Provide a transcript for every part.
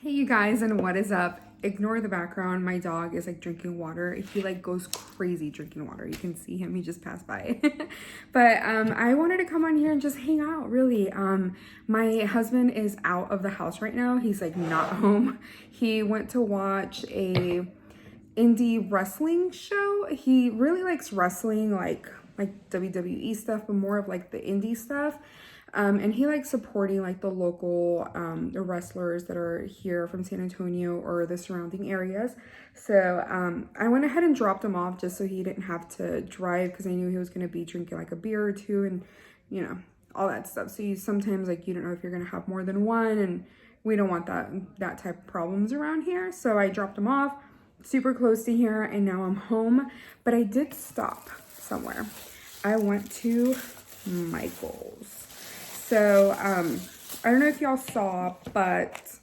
Hey you guys, and what is up? Ignore the background. My dog is like drinking water. He like goes crazy drinking water. You can see him, he just passed by. But I wanted to come on here and just hang out really. My husband is out of the house right now. He's like not home. He went to watch a indie wrestling show. He really likes wrestling, like WWE stuff, but more of like the indie stuff. And he likes supporting like the local the wrestlers that are here from San Antonio or the surrounding areas. So I went ahead and dropped him off just so he didn't have to drive, because I knew he was going to be drinking like a beer or two and, you know, all that stuff. So you sometimes like you don't know if you're going to have more than one, and we don't want that type of problems around here. So I dropped him off super close to here, and now I'm home. But I did stop somewhere. I went to Michael's. So, I don't know if y'all saw, but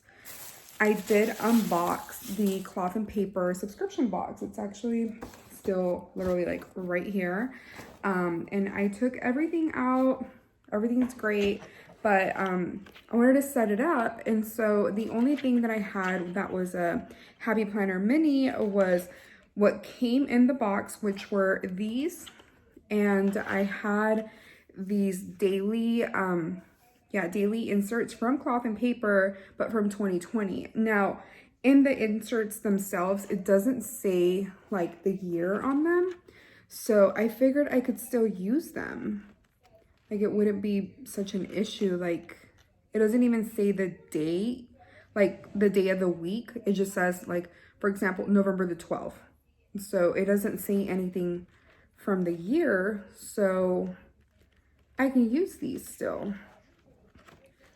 I did unbox the cloth and paper subscription box. It's actually still literally like right here. And I took everything out. Everything's great, but I wanted to set it up. And so the only thing that I had that was a Happy Planner Mini was what came in the box, which were these. And I had these daily daily inserts from cloth and paper, but from 2020. Now in the inserts themselves, it doesn't say like the year on them, so I figured I could still use them. Like it wouldn't be such an issue. Like it doesn't even say the date, like the day of the week. It just says, like, for example, November the 12th. So it doesn't say anything from the year, so I can use these still.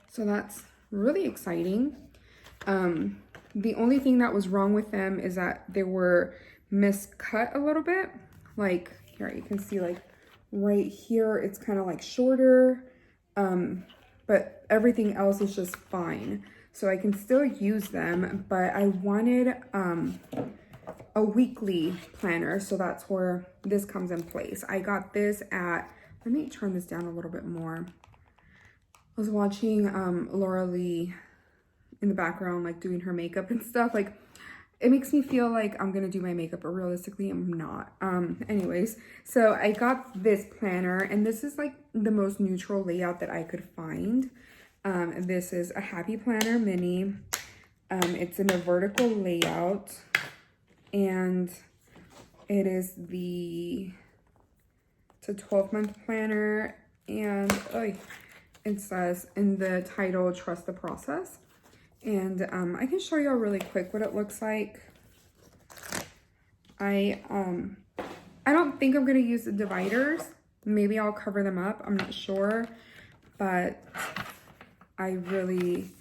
So that's really exciting. The only thing that was wrong with them is that they were miscut a little bit. Like here, you can see like right here, it's kind of like shorter, but everything else is just fine. So I can still use them, but I wanted a weekly planner, so that's where this comes in place. I got this at, let me turn this down a little bit more. I was watching Laura Lee in the background, like doing her makeup and stuff. Like it makes me feel like I'm gonna do my makeup, but realistically I'm not. Anyways, so I got this planner, and this is like the most neutral layout that I could find. This is a Happy Planner Mini. It's in a vertical layout, and it's a 12-month planner, and it says in the title, trust the process. And I can show y'all really quick what it looks like. I don't think I'm gonna use the dividers. Maybe I'll cover them up, I'm not sure. But I really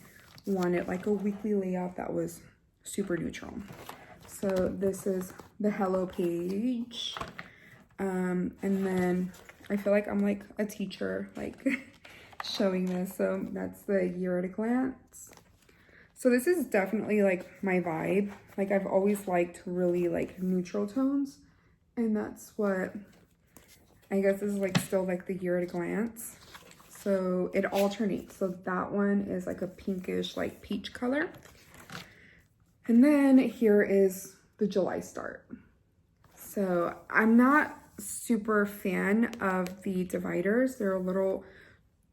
wanted like a weekly layout that was super neutral. So this is the hello page. And then I feel like I'm like a teacher, like showing this. So that's the year at a glance. So this is definitely like my vibe. Like I've always liked really like neutral tones, and that's what I guess is like still like the year at a glance. So it alternates. So that one is like a pinkish like peach color. And then here is the July start. So I'm not super fan of the dividers. They're a little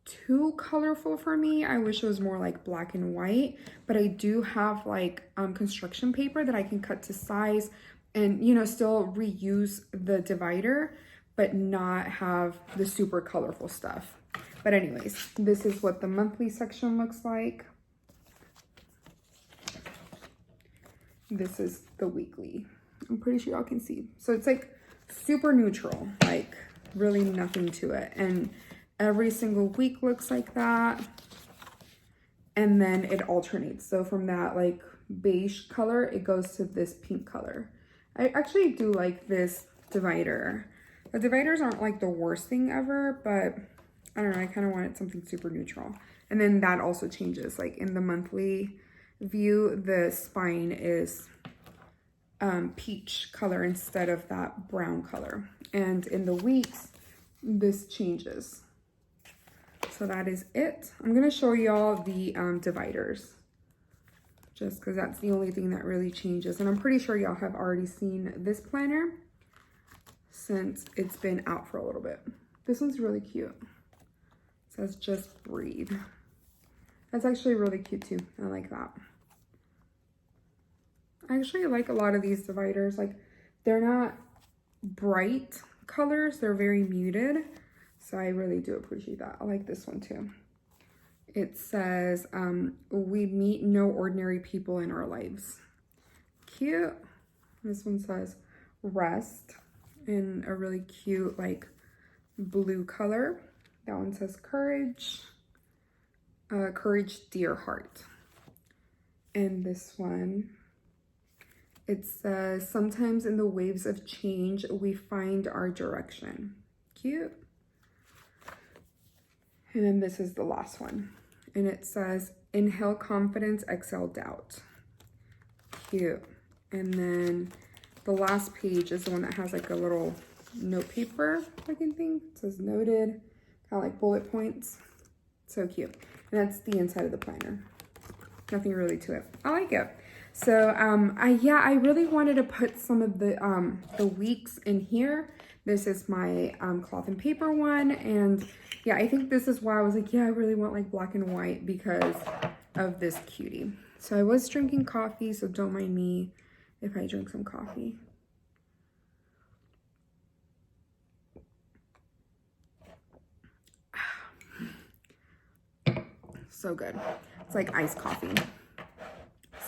too colorful for me. I wish it was more like black and white, but I do have like construction paper that I can cut to size and, you know, still reuse the divider, but not have the super colorful stuff. But anyways, this is what the monthly section looks like. This is the weekly. I'm pretty sure y'all can see. So it's like super neutral, like really nothing to it. And every single week looks like that. And then it alternates. So from that like beige color, it goes to this pink color. I actually do like this divider. The dividers aren't like the worst thing ever, but I don't know, I kind of wanted something super neutral. And then that also changes. Like in the monthly view, the spine is peach color instead of that brown color. And in the weeks, this changes. So that is it. I'm gonna show y'all the dividers just because that's the only thing that really changes. And I'm pretty sure y'all have already seen this planner since it's been out for a little bit. This one's really cute. It says just breathe. That's actually really cute too. I like that. I actually like a lot of these dividers. Like, they're not bright colors, they're very muted. So I really do appreciate that. I like this one too. It says, we meet no ordinary people in our lives. Cute. This one says rest in a really cute like blue color. That one says courage. Courage, dear heart. And this one, it says, sometimes in the waves of change, we find our direction. Cute. And then this is the last one. And it says, inhale confidence, exhale doubt. Cute. And then the last page is the one that has like a little note paper looking thing. It says noted, kind of like bullet points. So cute. And that's the inside of the planner. Nothing really to it. I like it. So I really wanted to put some of the weeks in here. This is my cloth and paper one, and yeah, I think this is why I was like, yeah, I really want like black and white because of this cutie. So I was drinking coffee, so don't mind me if I drink some coffee. So good. It's like iced coffee.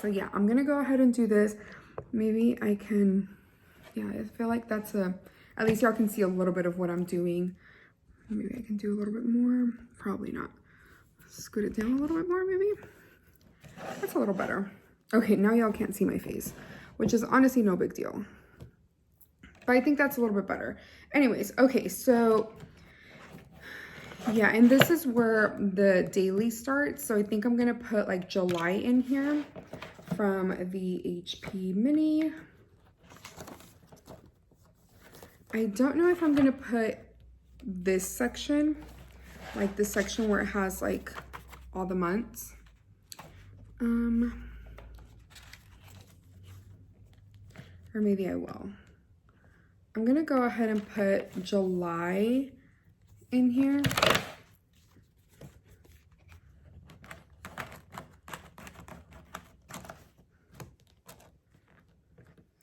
So yeah, I'm gonna go ahead and do this. Maybe I can, yeah, I feel like that's at least y'all can see a little bit of what I'm doing. Maybe I can do a little bit more. Probably not. Scoot it down a little bit more, maybe. That's a little better. Okay, now y'all can't see my face, which is honestly no big deal. But I think that's a little bit better. Anyways, okay, so yeah, and this is where the daily starts. So I think I'm gonna put like July in here from the HP Mini. I don't know if I'm gonna put this section, like this section where it has like all the months. Or maybe I will. I'm gonna go ahead and put July in here.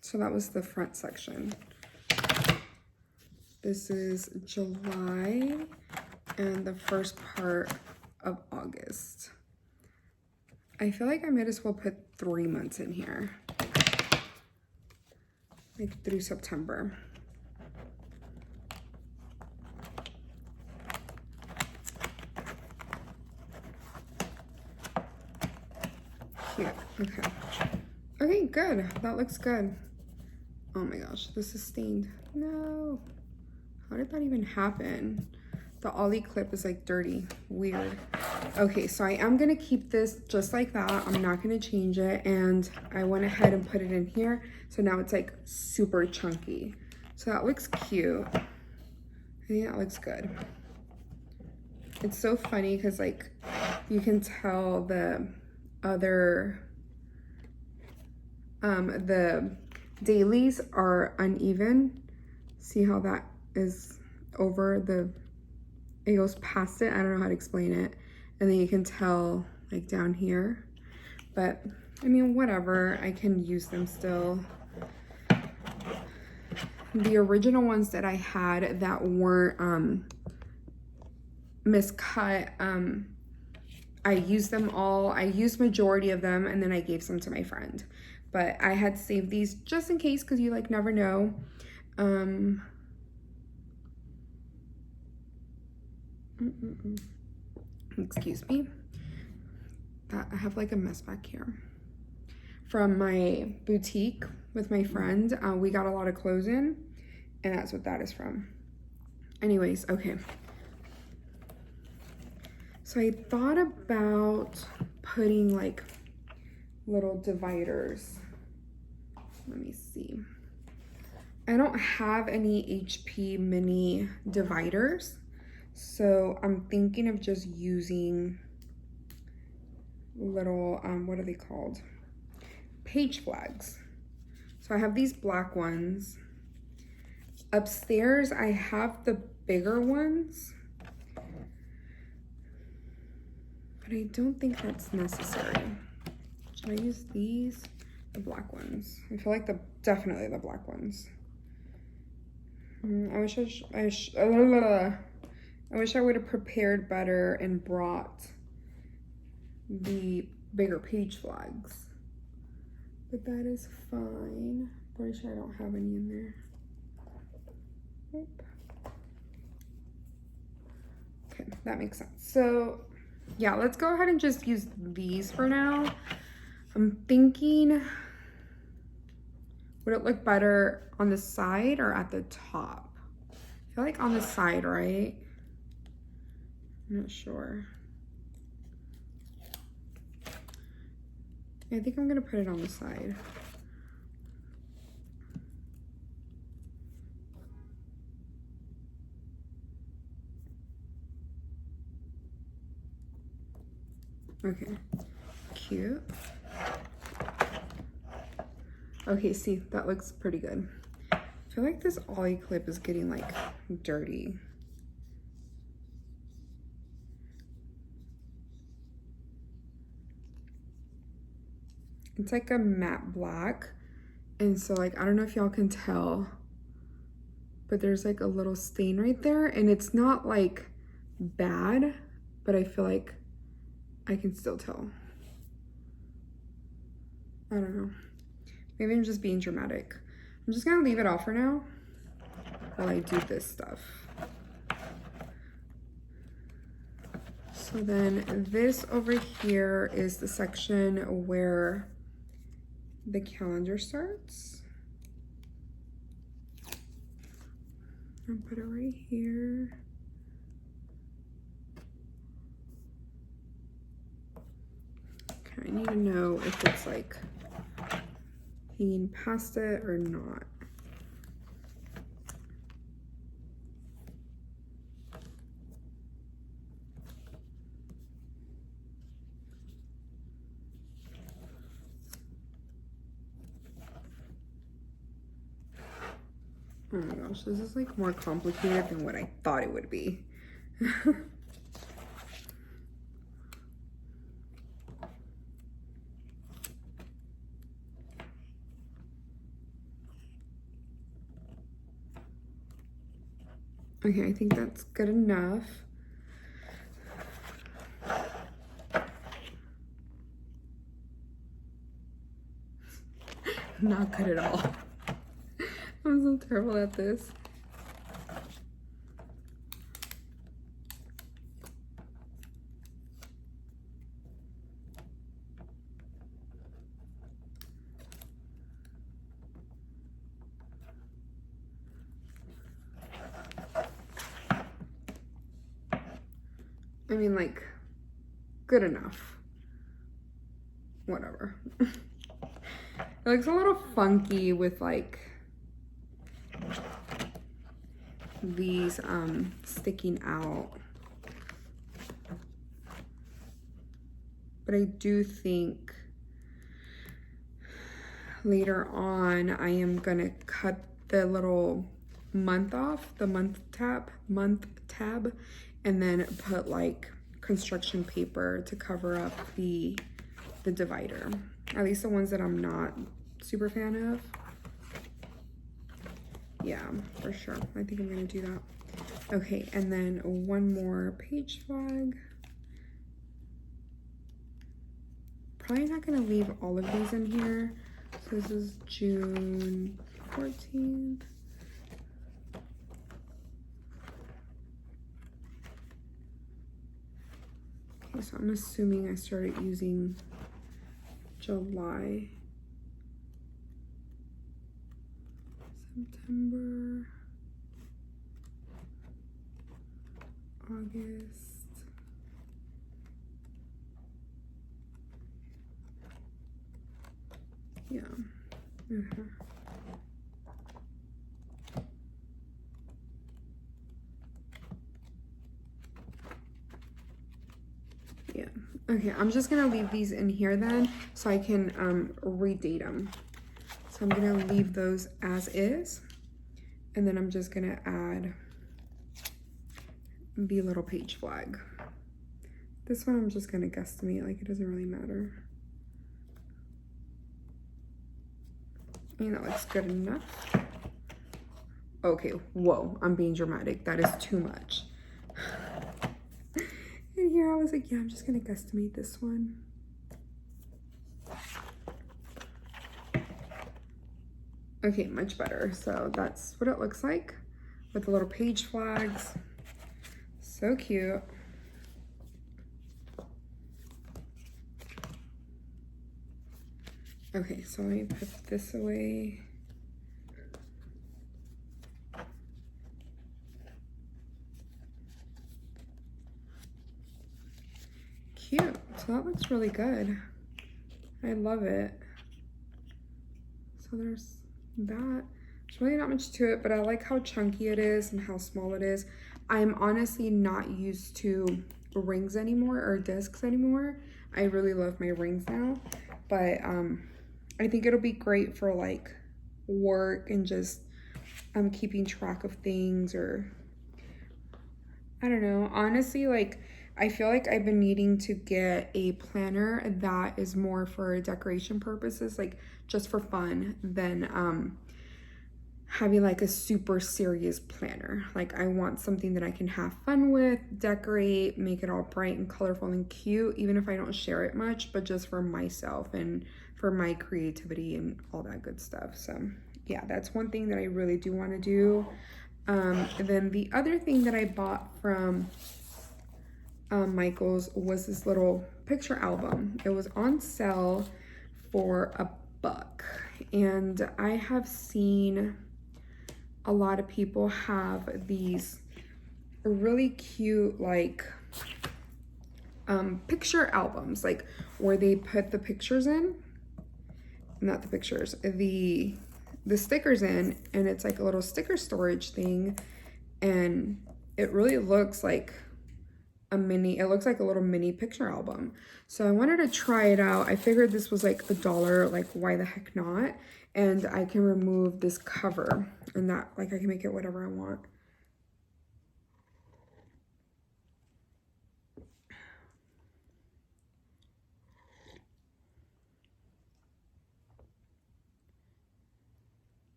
So that was the front section. This is July and the first part of August. I feel like I might as well put 3 months in here. Like through September. Cute. Okay. Okay, good. That looks good. Oh my gosh, this is stained. No. How did that even happen? The Ollie clip is like dirty. Weird. Okay, so I am gonna keep this just like that. I'm not gonna change it. And I went ahead and put it in here. So now it's like super chunky. So that looks cute. I think that looks good. It's so funny because like you can tell the other, the dailies are uneven. See how that is over the, it goes past it. I don't know how to explain it. And then you can tell like down here, but I mean, whatever, I can use them still. The original ones that I had that weren't miscut, I used them all. I used majority of them and then I gave some to my friend. But I had saved these just in case because you like never know. Excuse me. I have like a mess back here. From my boutique with my friend, we got a lot of clothes in and that's what that is from. Anyways, okay. So I thought about putting like little dividers. Let me see. I don't have any HP Mini dividers. So I'm thinking of just using little, what are they called? page flags. So I have these black ones. Upstairs, I have the bigger ones, but I don't think that's necessary. Should I use these? The black ones. I feel like definitely the black ones. I wish I would have prepared better and brought the bigger page flags, but that is fine. Pretty sure I don't have any in there. Nope. Okay, that makes sense. So yeah, let's go ahead and just use these for now. I'm thinking, would it look better on the side or at the top? I feel like on the side, right? I'm not sure. I think I'm gonna put it on the side. Okay, cute. Okay, see, that looks pretty good. I feel like this ollie clip is getting like dirty. It's like a matte black. And so like, I don't know if y'all can tell, but there's like a little stain right there, and it's not like bad, but I feel like I can still tell. I don't know. Maybe I'm just being dramatic. I'm just gonna leave it off for now while I do this stuff. So then this over here is the section where the calendar starts. I'll put it right here. Okay, I need to know if it's like hanging past it or not. Oh my gosh, this is like more complicated than what I thought it would be. Okay, I think that's good enough. Not good at all. I'm so terrible at this. I mean, like, good enough. Whatever. It looks a little funky with like these sticking out. But I do think later on I am gonna cut the little month off, the month tab, and then put like construction paper to cover up the divider. At least the ones that I'm not super fan of. Yeah, for sure. I think I'm gonna do that. Okay, and then one more page flag. Probably not gonna leave all of these in here. So this is June 14th. Okay, so I'm assuming I started using July, September, August, yeah. Yeah, Okay, I'm just gonna leave these in here then so I can redate them. So I'm gonna leave those as is, and then I'm just gonna add the little page flag. This one I'm just gonna guesstimate, like it doesn't really matter. I mean, that looks good enough. Okay, whoa, I'm being dramatic. That is too much. And here I was like, yeah, I'm just gonna guesstimate this one. Okay, much better. So that's what it looks like with the little page flags. So cute. Okay, so let me put this away. Cute. So that looks really good. I love it. So there's that. There's really not much to it, but I like how chunky it is and how small it is. I'm honestly not used to rings anymore or discs anymore. I really love my rings now, but I think it'll be great for like work and just keeping track of things, or I don't know. Honestly, like I feel like I've been needing to get a planner that is more for decoration purposes, like just for fun, than having like a super serious planner. Like I want something that I can have fun with, decorate, make it all bright and colorful and cute, even if I don't share it much, but just for myself and for my creativity and all that good stuff. So yeah, that's one thing that I really do want to do. And then the other thing that I bought from Michael's was this little picture album. It was on sale for $1, and I have seen a lot of people have these really cute like picture albums, like where they put the pictures in, not the pictures, the stickers in, and it's like a little sticker storage thing, and it really looks like it looks like a little mini picture album. So I wanted to try it out. I figured this was like $1, like why the heck not? And I can remove this cover, and that, like, I can make it whatever I want.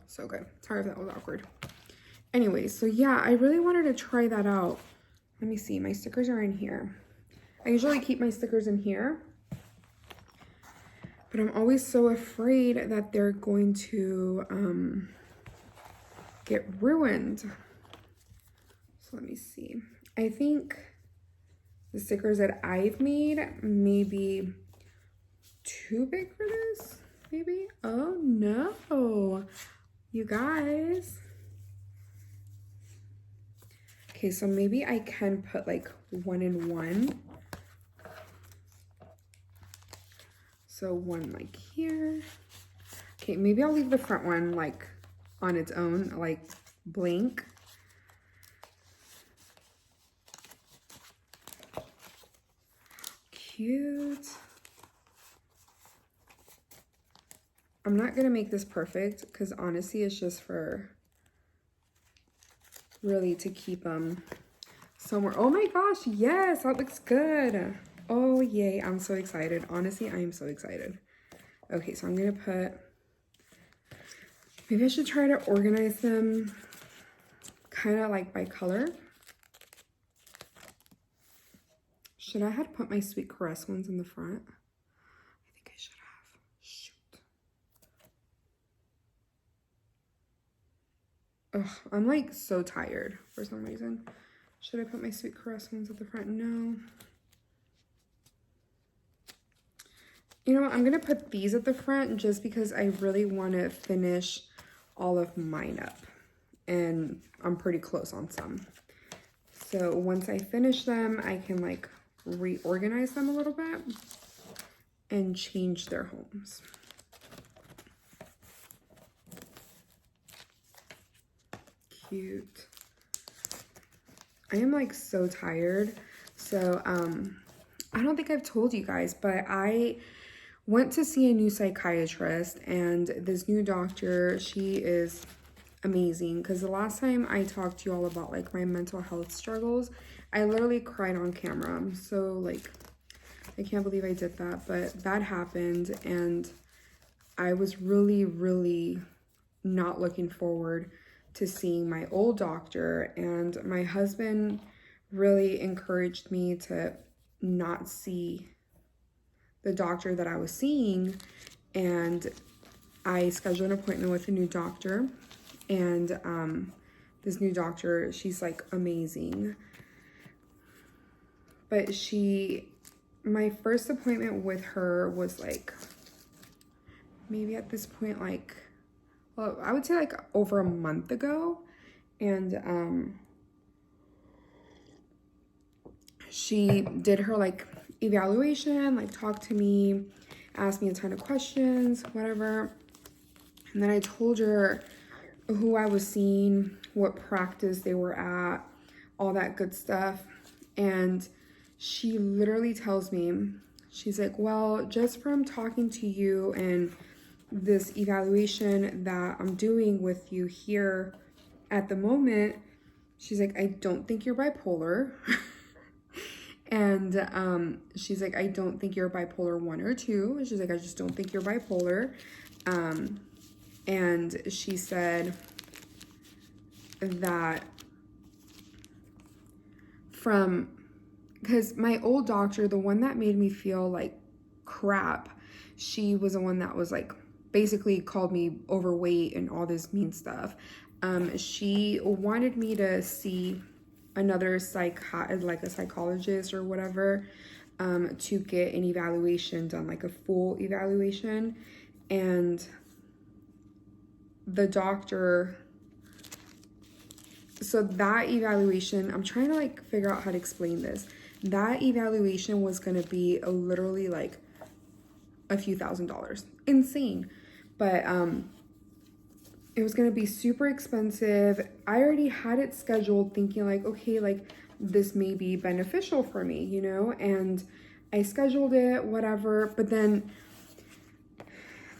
So good. Sorry if that was awkward. Anyway, so yeah, I really wanted to try that out. Let me see, my stickers are in here. I usually keep my stickers in here, but I'm always so afraid that they're going to get ruined. So let me see. I think the stickers that I've made may be too big for this, maybe. Oh no, you guys. Okay, so maybe I can put like 1 in 1. So one like here. Okay, maybe I'll leave the front one like on its own, like blank. Cute. I'm not gonna make this perfect because honestly it's just for really to keep them somewhere. Oh my gosh, yes, that looks good. Oh yay, I'm so excited. Honestly, I am so excited. Okay, so I'm gonna put, maybe I should try to organize them kind of like by color. Should I have put my Sweet Caress ones in the front? I think I should have. Shoot. Ugh, I'm like so tired for some reason. Should I put my Sweet Caress ones at the front? No. You know what? I'm gonna put these at the front just because I really want to finish all of mine up. And I'm pretty close on some. So once I finish them, I can like reorganize them a little bit and change their homes. Cute. I am like so tired. So, I don't think I've told you guys, but I went to see a new psychiatrist, and this new doctor, she is amazing. Because the last time I talked to you all about like my mental health struggles, I literally cried on camera. So like, I can't believe I did that, but that happened, and I was really, really not looking forward to seeing my old doctor. And my husband really encouraged me to not see the doctor that I was seeing. And I scheduled an appointment with a new doctor. And this new doctor, she's like amazing. But my first appointment with her was like, maybe at this point, like, well, I would say like over a month ago. And she did her like evaluation, like talked to me, asked me a ton of questions, whatever. And then I told her who I was seeing, what practice they were at, all that good stuff. And she literally tells me, she's like, well, just from talking to you and this evaluation that I'm doing with you here at the moment, she's like, I don't think you're bipolar. And she's like, I don't think you're bipolar 1 or 2. She's like, I just don't think you're bipolar. And she said that because my old doctor, the one that made me feel like crap, she was the one that was like, basically called me overweight and all this mean stuff. She wanted me to see another like a psychologist or whatever, to get an evaluation done, like a full evaluation. And the doctor, so that evaluation, I'm trying to like figure out how to explain this. That evaluation was going to be literally like a few $1,000s. Insane. But it was going to be super expensive. I already had it scheduled thinking like, okay, like this may be beneficial for me, you know? And I scheduled it, whatever. But then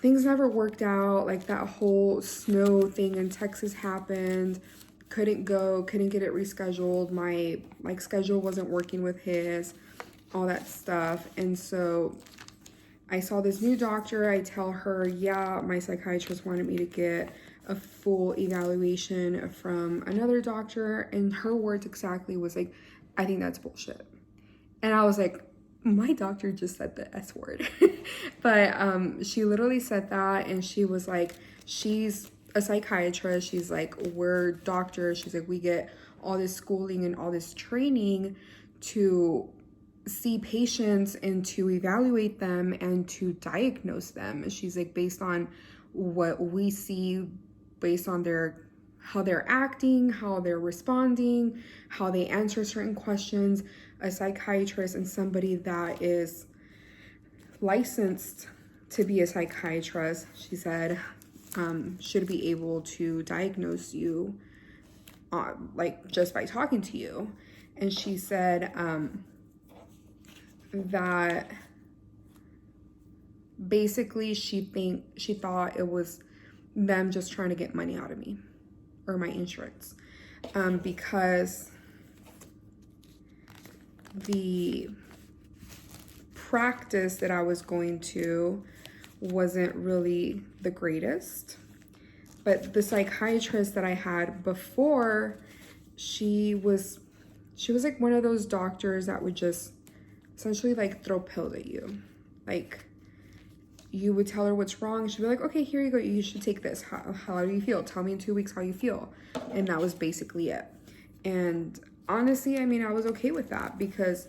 things never worked out. Like that whole snow thing in Texas happened. Couldn't get it rescheduled. My like schedule wasn't working with his, all that stuff. And so I saw this new doctor. I tell her, yeah, my psychiatrist wanted me to get a full evaluation from another doctor. And her words exactly was like, I think that's bullshit. And I was like, my doctor just said the S word. But she literally said that, and she was like, she's a psychiatrist. She's like, we're doctors. She's like, we get all this schooling and all this training to see patients and to evaluate them and to diagnose them. She's like, based on what we see, based on how they're acting, how they're responding, how they answer certain questions, a psychiatrist and somebody that is licensed to be a psychiatrist, she said, should be able to diagnose you like just by talking to you. And she said that basically she thought it was them just trying to get money out of me or my insurance, because the practice that I was going to wasn't really the greatest. But the psychiatrist that I had before, she was like one of those doctors that would just essentially like throw pills at you. Like, you would tell her what's wrong. She'd be like, okay, here you go. You should take this. How do you feel? Tell me in 2 weeks how you feel. And that was basically it. And honestly, I mean, I was okay with that, because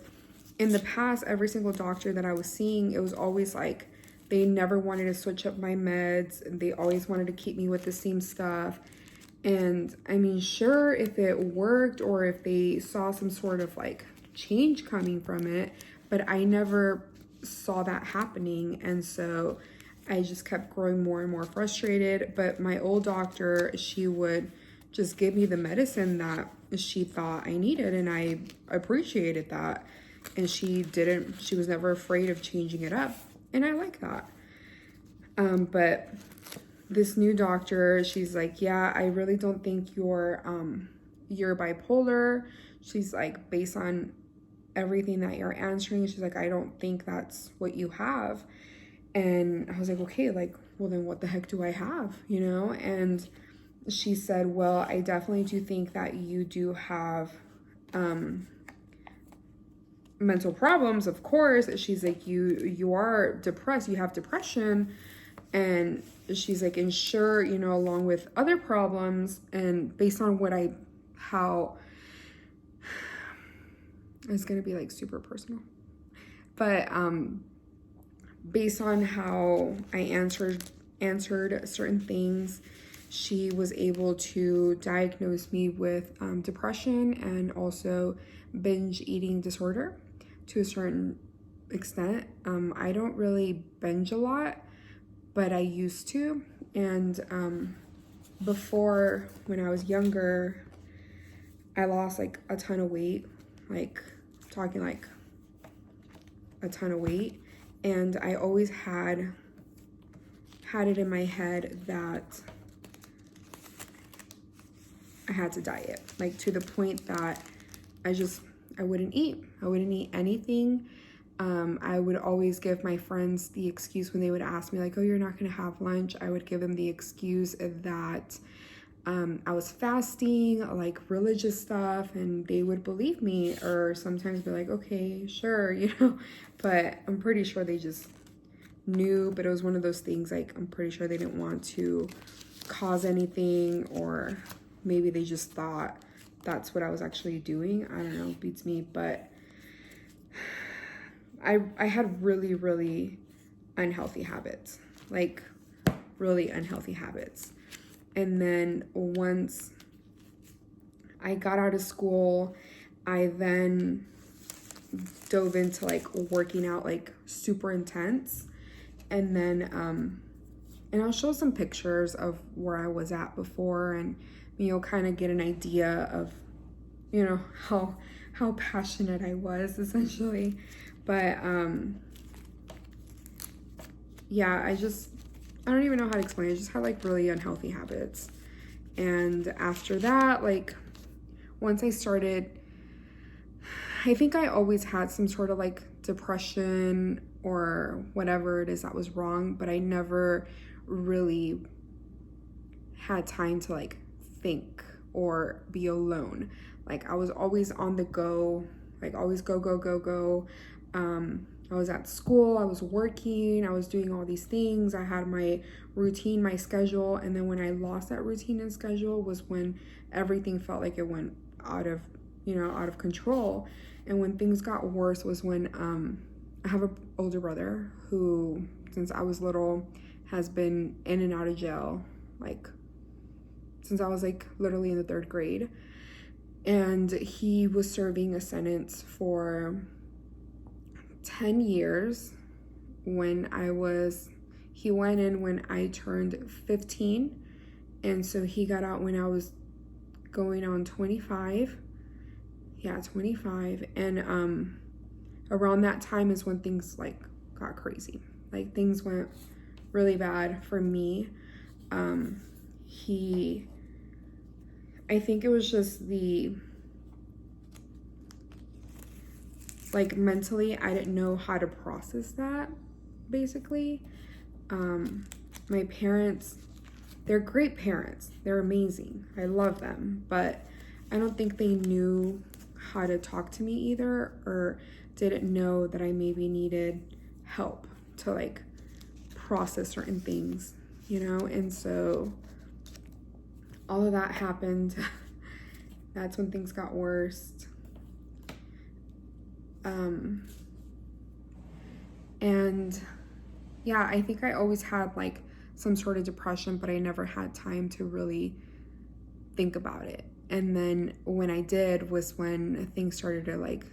in the past, every single doctor that I was seeing, it was always like, they never wanted to switch up my meds. And they always wanted to keep me with the same stuff. And I mean, sure, if it worked or if they saw some sort of like change coming from it, but I never saw that happening. And so I just kept growing more and more frustrated. But my old doctor, she would just give me the medicine that she thought I needed, and I appreciated that. And she was never afraid of changing it up, and I like that. But this new doctor, she's like, yeah, I really don't think you're bipolar. She's like, based on everything that you're answering, she's like, I don't think that's what you have. And I was like, okay, like, well, then what the heck do I have, you know? And she said, well, I definitely do think that you do have mental problems, of course. She's like, you are depressed, you have depression. And she's like, and sure, you know, along with other problems, and based on how it's gonna be like super personal, but based on how I answered certain things, she was able to diagnose me with depression and also binge eating disorder to a certain extent. I don't really binge a lot, but I used to. And before, when I was younger, I lost like a ton of weight, like talking like a ton of weight. And I always had it in my head that I had to diet, like to the point that I wouldn't eat. I wouldn't eat anything. I would always give my friends the excuse when they would ask me like, oh, you're not gonna have lunch. I would give them the excuse that I was fasting, like religious stuff, and they would believe me, or sometimes be like, okay, sure, you know, but I'm pretty sure they just knew. But it was one of those things, like, I'm pretty sure they didn't want to cause anything, or maybe they just thought that's what I was actually doing. I don't know, beats me. But I had really, really unhealthy habits, like really unhealthy habits. And then once I got out of school, I then dove into like working out like super intense. And then and I'll show some pictures of where I was at before, and you'll kind of get an idea of, you know, how passionate I was, essentially. But yeah, I don't even know how to explain it. I just had like really unhealthy habits. And after that, like once I started, I think I always had some sort of like depression or whatever it is that was wrong, but I never really had time to like think or be alone. Like I was always on the go, like always go, go, go, go. I was at school, I was working, I was doing all these things. I had my routine, my schedule. And then when I lost that routine and schedule was when everything felt like it went out of control. And when things got worse was when I have an older brother who, since I was little, has been in and out of jail, like since I was like literally in the 3rd grade. And he was serving a sentence for 10 years he went in when I turned 15. And so he got out when I was going on 25. Yeah, 25. And around that time is when things like got crazy. Like things went really bad for me. I think it was just like mentally, I didn't know how to process that, basically. My parents, they're great parents. They're amazing. I love them. But I don't think they knew how to talk to me either, or didn't know that I maybe needed help to like process certain things, you know? And so all of that happened. That's when things got worse. And yeah, I think I always had like some sort of depression, but I never had time to really think about it. And then when I did was when things started to like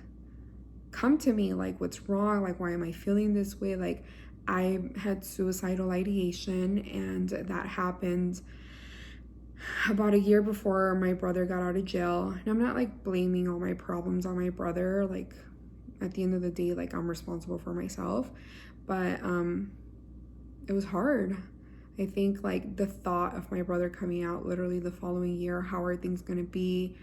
come to me, like what's wrong? Like, why am I feeling this way? Like I had suicidal ideation, and that happened about a year before my brother got out of jail. And I'm not like blaming all my problems on my brother. Like at the end of the day, like I'm responsible for myself. But it was hard. I think like the thought of my brother coming out literally the following year, how are things gonna be?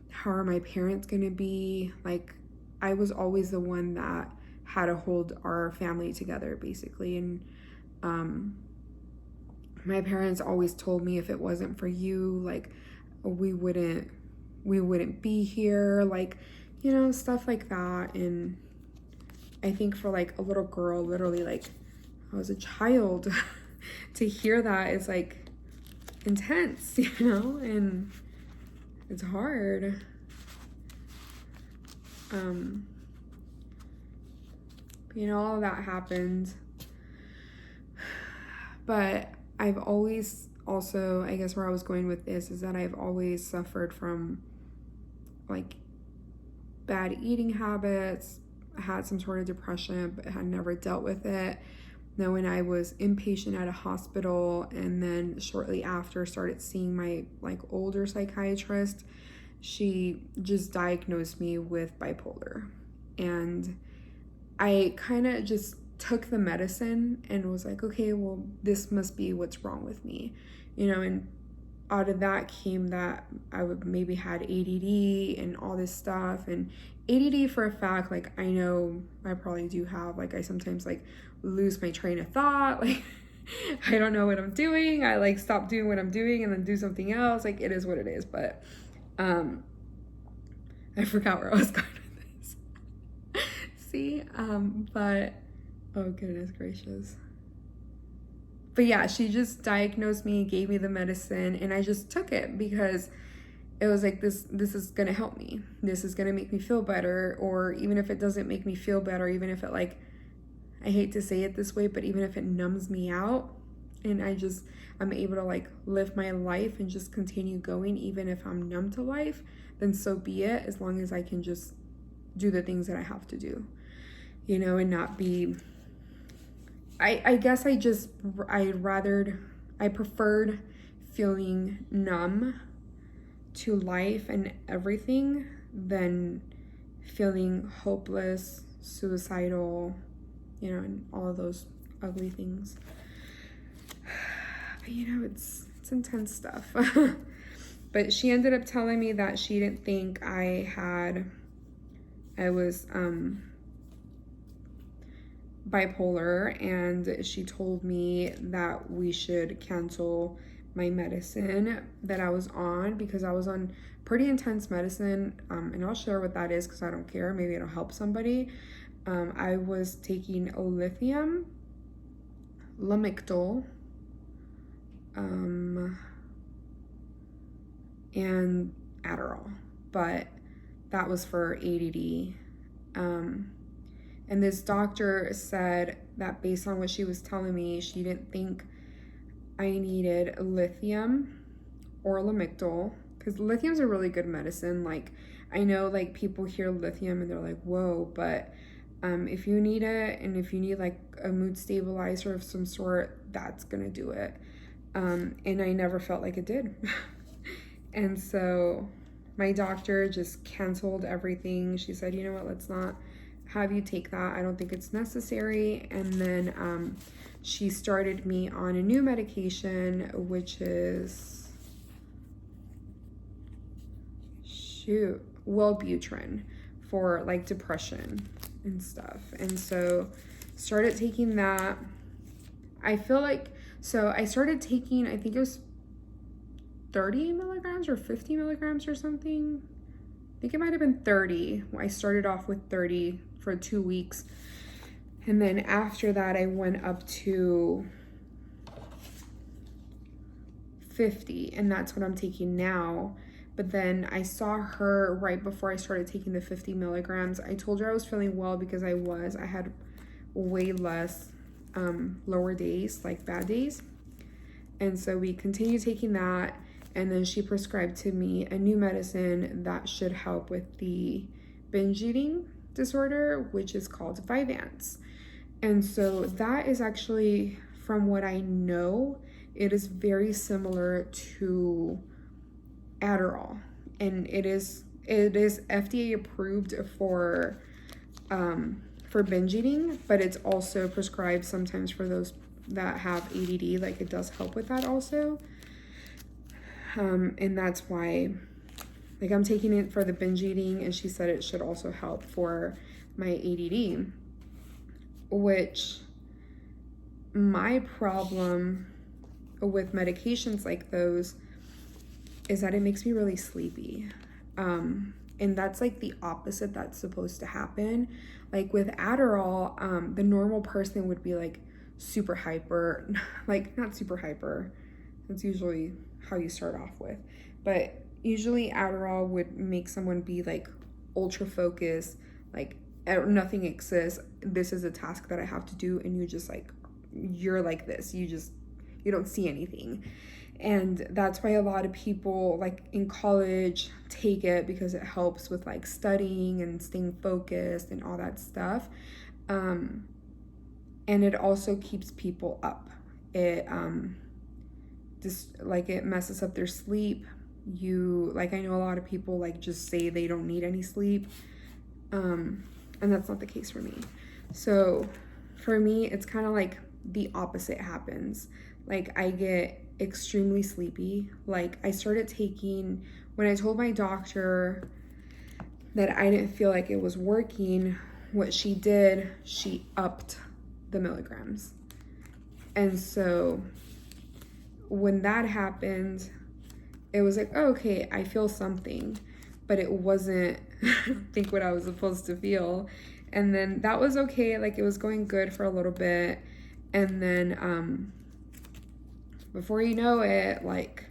How are my parents gonna be? Like I was always the one that had to hold our family together basically. And my parents always told me if it wasn't for you, like we wouldn't be here, like, you know, stuff like that. And I think for like a little girl, literally like I was a child, to hear that is like intense, you know, and it's hard. You know, all of that happened. But I've always also, I guess where I was going with this is that I've always suffered from like bad eating habits, had some sort of depression, but had never dealt with it. Then when I was inpatient at a hospital and then shortly after started seeing my like older psychiatrist, she just diagnosed me with bipolar. And I kind of just took the medicine and was like, okay, well, this must be what's wrong with me, you know. And out of that came that I would maybe had ADD and all this stuff. And ADD, for a fact, like I know I probably do have, like I sometimes like lose my train of thought, like I don't know what I'm doing, I like stop doing what I'm doing and then do something else. Like it is what it is. But I forgot where I was going with this. See, but oh goodness gracious. But yeah, she just diagnosed me, gave me the medicine, and I just took it because it was like, this is gonna help me. This is gonna make me feel better. Or even if it doesn't make me feel better, even if it like, I hate to say it this way, but even if it numbs me out and I'm able to like live my life and just continue going, even if I'm numb to life, then so be it, as long as I can just do the things that I have to do, you know, and not be, I guess I preferred feeling numb to life and everything than feeling hopeless, suicidal, you know, and all of those ugly things. But you know, it's intense stuff. But she ended up telling me that she didn't think I was bipolar, and she told me that we should cancel my medicine that I was on, because I was on pretty intense medicine, and I'll share what that is because I don't care, maybe it'll help somebody. I was taking lithium, Lamictal, and Adderall, but that was for ADD. And this doctor said that based on what she was telling me, she didn't think I needed lithium or Lamictal, because lithium's a really good medicine. Like, I know like people hear lithium and they're like, whoa, but if you need it, and if you need like a mood stabilizer of some sort, that's gonna do it. And I never felt like it did. And so my doctor just canceled everything. She said, you know what, let's not have you take that. I don't think it's necessary. And then she started me on a new medication, which is Wellbutrin for like depression and stuff. And so started taking that. I feel like, so I started taking, I think it was 30 milligrams or 50 milligrams or something. I think it might have been 30. I started off with 30 for 2 weeks. And then after that, I went up to 50, and that's what I'm taking now. But then I saw her right before I started taking the 50 milligrams. I told her I was feeling well because I had way less lower days, like bad days. And so we continued taking that. And then she prescribed to me a new medicine that should help with the binge eating disorder, which is called Vyvanse. And so that is actually, from what I know, it is very similar to Adderall, and it is FDA approved for binge eating, but it's also prescribed sometimes for those that have ADD. Like, it does help with that also. And that's why, like, I'm taking it for the binge eating, and she said it should also help for my ADD, which my problem with medications like those is that it makes me really sleepy. And that's like the opposite that's supposed to happen. Like with Adderall, the normal person would be like super hyper, like not super hyper. That's usually how you start off with. But usually Adderall would make someone be like ultra focused, like nothing exists. This is a task that I have to do, and you just like, you're like this. You don't see anything. And that's why a lot of people like in college take it, because it helps with like studying and staying focused and all that stuff. And it also keeps people up. It just like it messes up their sleep. I know a lot of people like just say they don't need any sleep. And that's not the case for me. So for me, it's kind of like the opposite happens. Like I get extremely sleepy. Like I started taking, when I told my doctor that I didn't feel like it was working, what she did, she upped the milligrams. And so when that happened, it was like, oh, okay, I feel something, but it wasn't I think what I was supposed to feel. And then that was okay. Like it was going good for a little bit. And then before you know it, like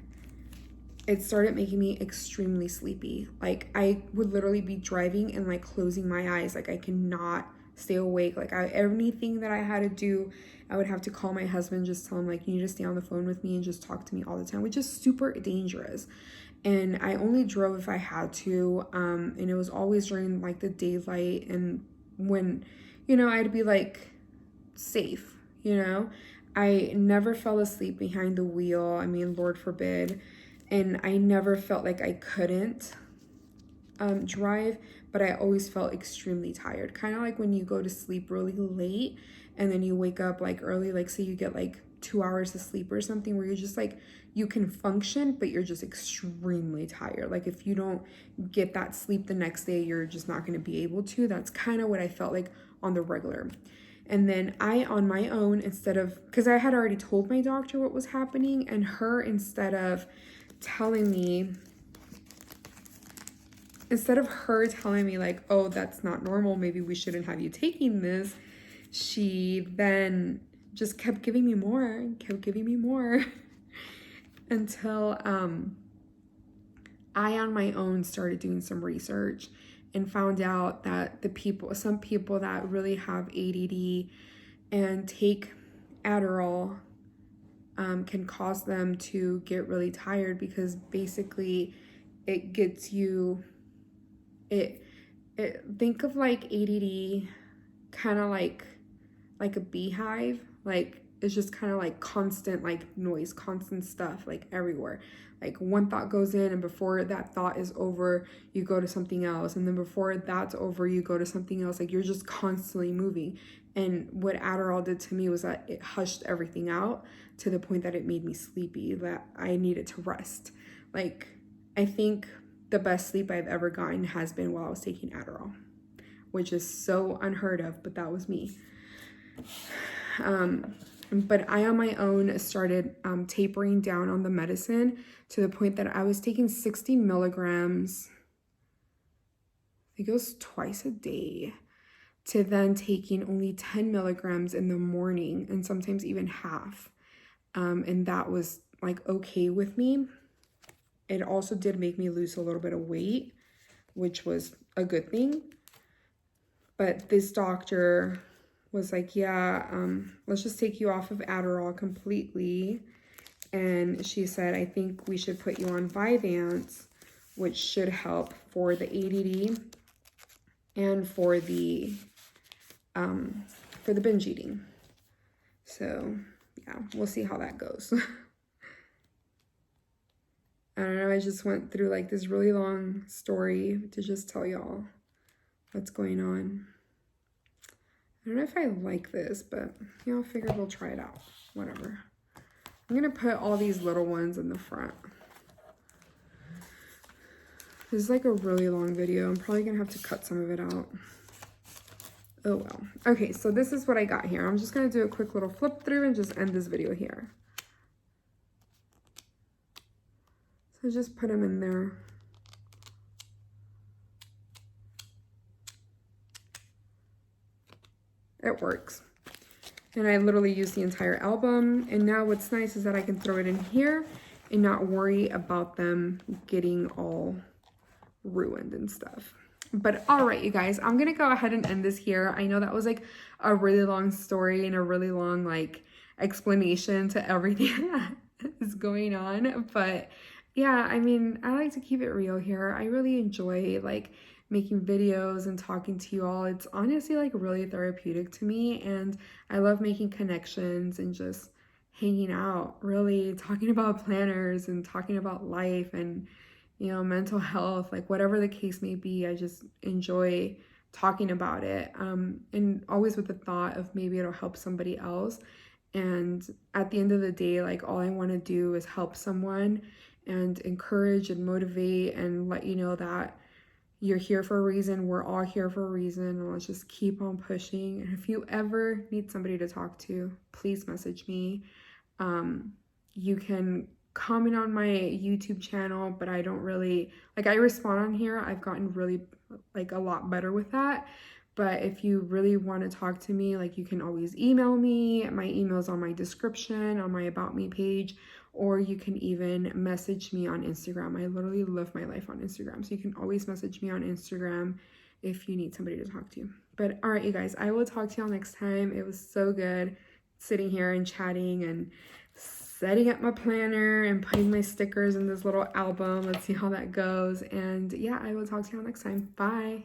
it started making me extremely sleepy. Like I would literally be driving and like closing my eyes. Like I cannot stay awake. Like anything that I had to do, I would have to call my husband, just tell him like, you need to stay on the phone with me and just talk to me all the time, which is super dangerous. And I only drove if I had to. And it was always during like the daylight, and when, I'd be like safe, I never fell asleep behind the wheel. I mean, Lord forbid. And I never felt like I couldn't drive, but I always felt extremely tired. Kind of like when you go to sleep really late and then you wake up like early, like say you get like 2 hours of sleep or something, where you're just like, you can function, but you're just extremely tired. Like if you don't get that sleep the next day, you're just not going to be able to. That's kind of what I felt like on the regular. And then I, on my own, because I had already told my doctor what was happening, and her, instead of her telling me like, oh, that's not normal, maybe we shouldn't have you taking this, she then just kept giving me more until I on my own started doing some research and found out that some people that really have ADD and take Adderall can cause them to get really tired, because basically it gets you, think of like ADD kind of like a beehive. Like it's just kind of like constant like noise, constant stuff like everywhere. Like one thought goes in, and before that thought is over, you go to something else, and then before that's over, you go to something else. Like you're just constantly moving. And what Adderall did to me was that it hushed everything out to the point that it made me sleepy, that I needed to rest. Like I think the best sleep I've ever gotten has been while I was taking Adderall, which is so unheard of, but that was me. But I on my own started tapering down on the medicine to the point that I was taking 60 milligrams, I think it was twice a day, to then taking only 10 milligrams in the morning, and sometimes even half. And that was like okay with me. It also did make me lose a little bit of weight, which was a good thing. But this doctor was like, yeah, let's just take you off of Adderall completely. And she said, I think we should put you on Vyvanse, which should help for the ADD and for the binge eating. So yeah, we'll see how that goes. I don't know, I just went through like this really long story to just tell y'all what's going on. I don't know if I like this, but you know, I figured we'll try it out. Whatever. I'm gonna put all these little ones in the front. This is like a really long video. I'm probably gonna have to cut some of it out. Oh well. Okay, so this is what I got here. I'm just gonna do a quick little flip through and just end this video here. So just put them in there. It works. And I literally used the entire album. And now what's nice is that I can throw it in here and not worry about them getting all ruined and stuff. But all right, you guys, I'm gonna go ahead and end this here. I know that was like a really long story and a really long like explanation to everything that is going on, but yeah, I mean, I like to keep it real here. I really enjoy like making videos and talking to you all. It's honestly like really therapeutic to me, and I love making connections and just hanging out, really talking about planners and talking about life and, you know, mental health, like whatever the case may be. I just enjoy talking about it, and always with the thought of maybe it'll help somebody else. And at the end of the day, like all I want to do is help someone and encourage and motivate and let you know that you're here for a reason. We're all here for a reason. And let's just keep on pushing. And if you ever need somebody to talk to, please message me. You can comment on my YouTube channel, but I don't really, like, I respond on here. I've gotten really like a lot better with that. But if you really want to talk to me, like, you can always email me. My email's on my description on my About Me page, or you can even message me on Instagram. I literally live my life on Instagram, so you can always message me on Instagram if you need somebody to talk to. But all right, you guys, I will talk to y'all next time. It was so good sitting here and chatting and setting up my planner and putting my stickers in this little album. Let's see how that goes. And yeah, I will talk to y'all next time. Bye.